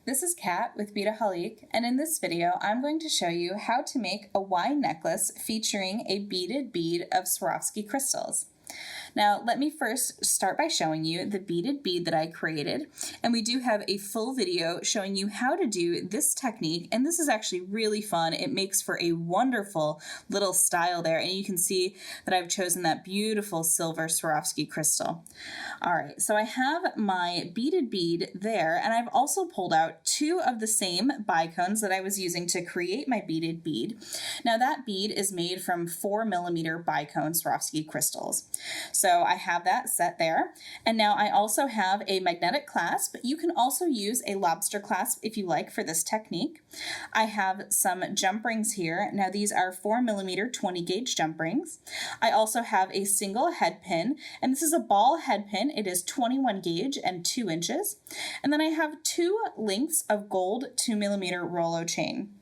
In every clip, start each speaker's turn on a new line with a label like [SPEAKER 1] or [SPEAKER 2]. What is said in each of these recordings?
[SPEAKER 1] This is Kat with Beadaholique, and in this video I'm going to show you how to make a Y necklace featuring a beaded bead of Swarovski crystals. Now let me first start by showing you the beaded bead that I created, and we do have a full video showing you how to do this technique, and this is actually really fun. It makes for a wonderful little style there, and you can see that I've chosen that beautiful silver Swarovski crystal. Alright, so I have my beaded bead there, and I've also pulled out two of the same bicones that I was using to create my beaded bead. Now that bead is made from 4mm Bicone Swarovski crystals. So I have that set there, and now I also have a magnetic clasp. You can also use a lobster clasp if you like for this technique. I have some jump rings here. Now these are 4mm 20 gauge jump rings. I also have a single head pin, and this is a ball head pin. It is 21 gauge and 2 inches. And then I have two lengths of gold 2mm Rolo chain.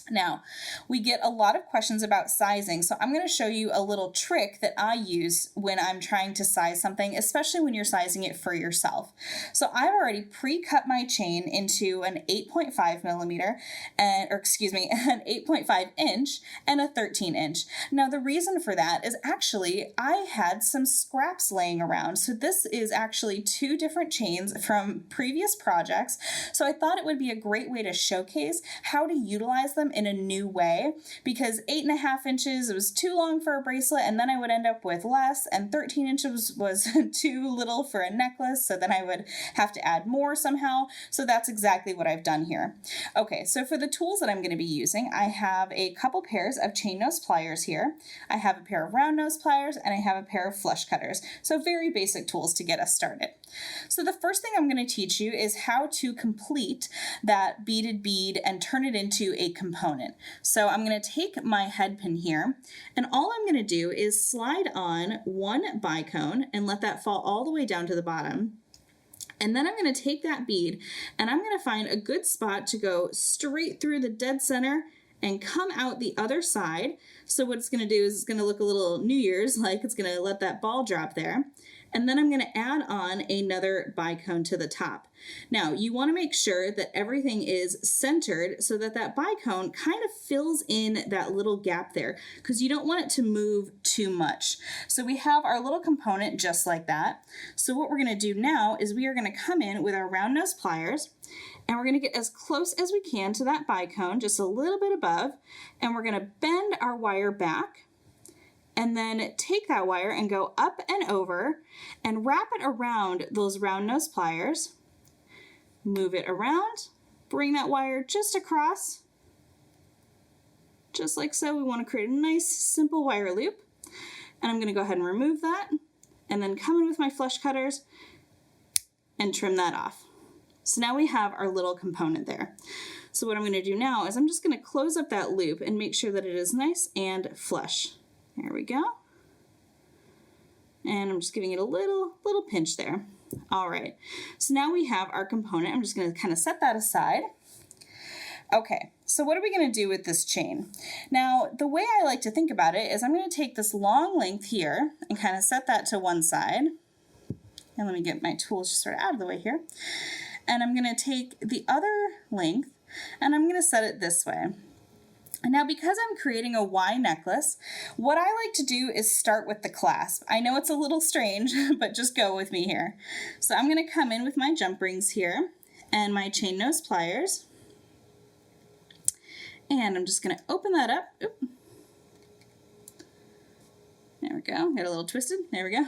[SPEAKER 1] Now, we get a lot of questions about sizing, so I'm going to show you a little trick that I use when I'm trying to size something, especially when you're sizing it for yourself. So I've already pre-cut my chain into an 8.5mm, an 8.5 inch and a 13 inch. Now the reason for that is actually I had some scraps laying around. So this is actually two different chains from previous projects. So I thought it would be a great way to showcase how to utilize them in a new way, because 8.5 inches was too long for a bracelet, and then I would end up with less, and 13 inches was too little for a necklace, so then I would have to add more somehow. So that's exactly what I've done here. Okay, so for the tools that I'm going to be using, I have a couple pairs of chain nose pliers here. I have a pair of round nose pliers, and I have a pair of flush cutters. So very basic tools to get us started. So the first thing I'm going to teach you is how to complete that beaded bead and turn it into a component. So I'm going to take my head pin here, and all I'm going to do is slide on one bicone and let that fall all the way down to the bottom. And then I'm going to take that bead and I'm going to find a good spot to go straight through the dead center and come out the other side. So what it's going to do is it's going to look a little New Year's, like it's going to let that ball drop there. And then I'm going to add on another bicone to the top. Now, you want to make sure that everything is centered so that that bicone kind of fills in that little gap there, because you don't want it to move too much. So we have our little component just like that. So what we're going to do now is we are going to come in with our round nose pliers, and we're going to get as close as we can to that bicone, just a little bit above, and we're going to bend our wire back, and then take that wire and go up and over and wrap it around those round nose pliers. Move it around, bring that wire just across, just like so. We want to create a nice simple wire loop. And I'm going to go ahead and remove that, and then come in with my flush cutters and trim that off. So now we have our little component there. So what I'm going to do now is I'm just going to close up that loop and make sure that it is nice and flush. There we go. And I'm just giving it a little pinch there. All right, so now we have our component. I'm just going to kind of set that aside. Okay, so what are we going to do with this chain? Now, the way I like to think about it is I'm going to take this long length here and kind of set that to one side. And let me get my tools just sort of out of the way here. And I'm going to take the other length and I'm going to set it this way. And now, because I'm creating a Y necklace, what I like to do is start with the clasp. I know it's a little strange, but just go with me here. So I'm going to come in with my jump rings here and my chain nose pliers. And I'm just going to open that up. Oop. There we go. Got a little twisted. There we go.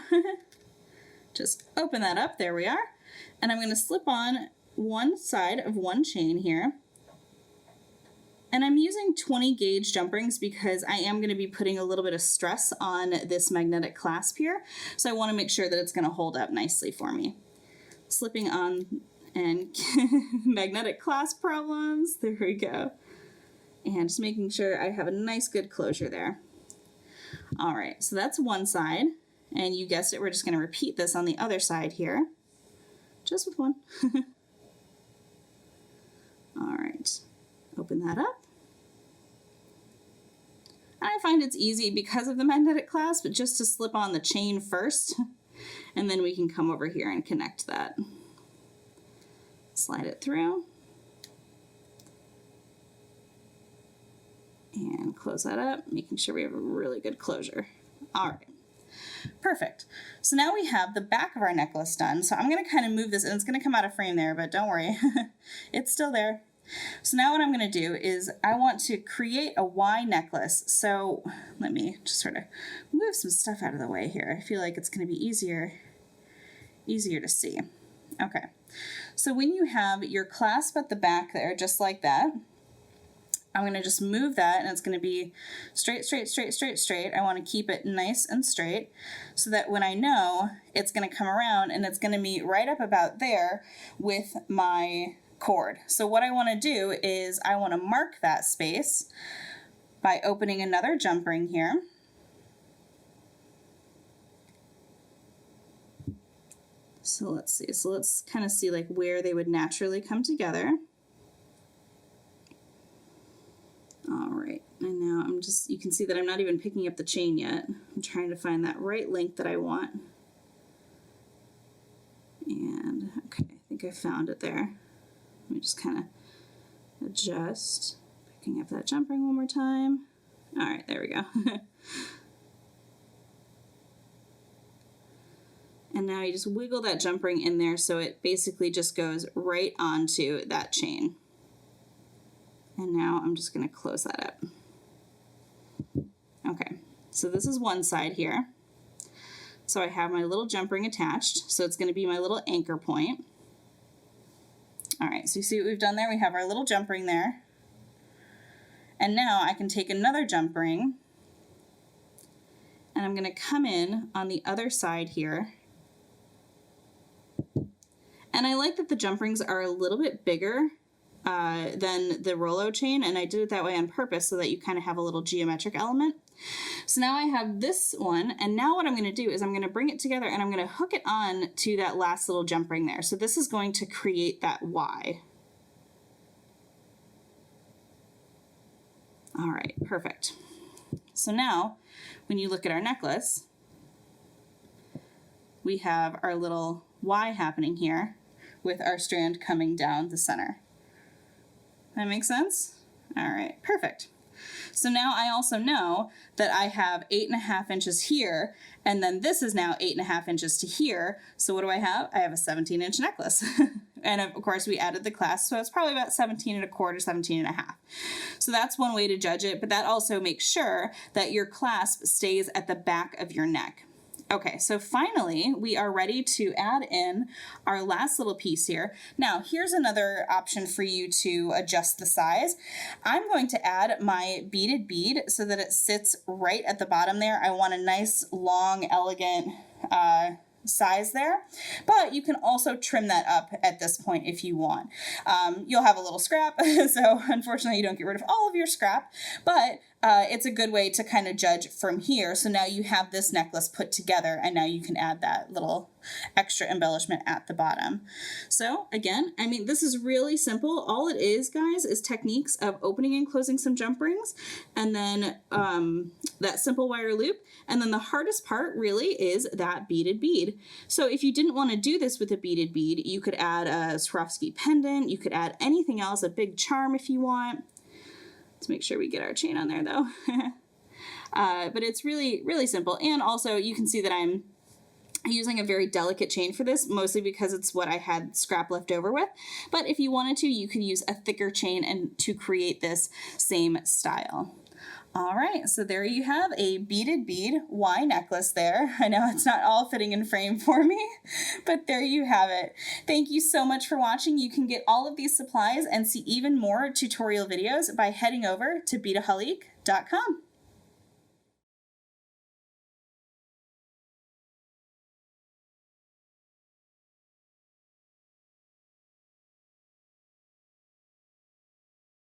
[SPEAKER 1] Just open that up. There we are. And I'm going to slip on one side of one chain here. And I'm using 20 gauge jump rings because I am going to be putting a little bit of stress on this magnetic clasp here. So I want to make sure that it's going to hold up nicely for me. Slipping on and magnetic clasp problems. There we go. And just making sure I have a nice good closure there. All right, so that's one side. And you guessed it, we're just going to repeat this on the other side here. Just with one. All right, open that up. I find it's easy because of the magnetic clasp, but just to slip on the chain first, and then we can come over here and connect that. Slide it through. And close that up, making sure we have a really good closure. All right, perfect. So now we have the back of our necklace done. So I'm gonna kind of move this, and it's gonna come out of frame there, but don't worry, it's still there. So now what I'm gonna do is I want to create a Y necklace. So let me just sort of move some stuff out of the way here. I feel like it's gonna be easier to see. Okay, so when you have your clasp at the back there, just like that, I'm going to just move that, and it's going to be straight, straight, straight, straight, straight. I want to keep it nice and straight so that when I know, it's going to come around and it's going to meet right up about there with my cord. So what I want to do is I want to mark that space by opening another jump ring here. So let's see. So let's kind of see like where they would naturally come together. All right, and now you can see that I'm not even picking up the chain yet. I'm trying to find that right length that I want. And okay, I think I found it there. Let me just kind of adjust, picking up that jump ring one more time. All right, there we go. And now you just wiggle that jump ring in there so it basically just goes right onto that chain. And now I'm just going to close that up. Okay, so this is one side here. So I have my little jump ring attached, so it's going to be my little anchor point. All right, so you see what we've done there? We have our little jump ring there. And now I can take another jump ring, and I'm going to come in on the other side here. And I like that the jump rings are a little bit bigger than the Rolo chain, and I did it that way on purpose so that you kind of have a little geometric element. So now I have this one, and now what I'm going to do is I'm going to bring it together and I'm going to hook it on to that last little jump ring there. So this is going to create that Y. All right, perfect. So now when you look at our necklace, we have our little Y happening here with our strand coming down the center. That makes sense? All right, perfect. So now I also know that I have 8.5 inches here, and then this is now 8.5 inches to here. So what do I have? I have a 17-inch necklace. And of course we added the clasp, so it's probably about 17.25, 17.5. So that's one way to judge it, but that also makes sure that your clasp stays at the back of your neck. Okay, so finally we are ready to add in our last little piece here. Now here's another option for you to adjust the size. I'm going to add my beaded bead so that it sits right at the bottom there. I want a nice, long, elegant size there, but you can also trim that up at this point if you want. You'll have a little scrap, so unfortunately you don't get rid of all of your scrap, but it's a good way to kind of judge from here. So now you have this necklace put together, and now you can add that little extra embellishment at the bottom. So again, I mean, this is really simple. All it is, guys, is techniques of opening and closing some jump rings, and then that simple wire loop. And then the hardest part really is that beaded bead. So if you didn't want to do this with a beaded bead, you could add a Swarovski pendant. You could add anything else, a big charm if you want. Let's make sure we get our chain on there though. But it's really, really simple. And also you can see that I'm using a very delicate chain for this, mostly because it's what I had scrap left over with. But if you wanted to, you could use a thicker chain and to create this same style. All right, so there you have a beaded bead Y necklace there. I know it's not all fitting in frame for me, but there you have it. Thank you so much for watching. You can get all of these supplies and see even more tutorial videos by heading over to Beadaholique.com.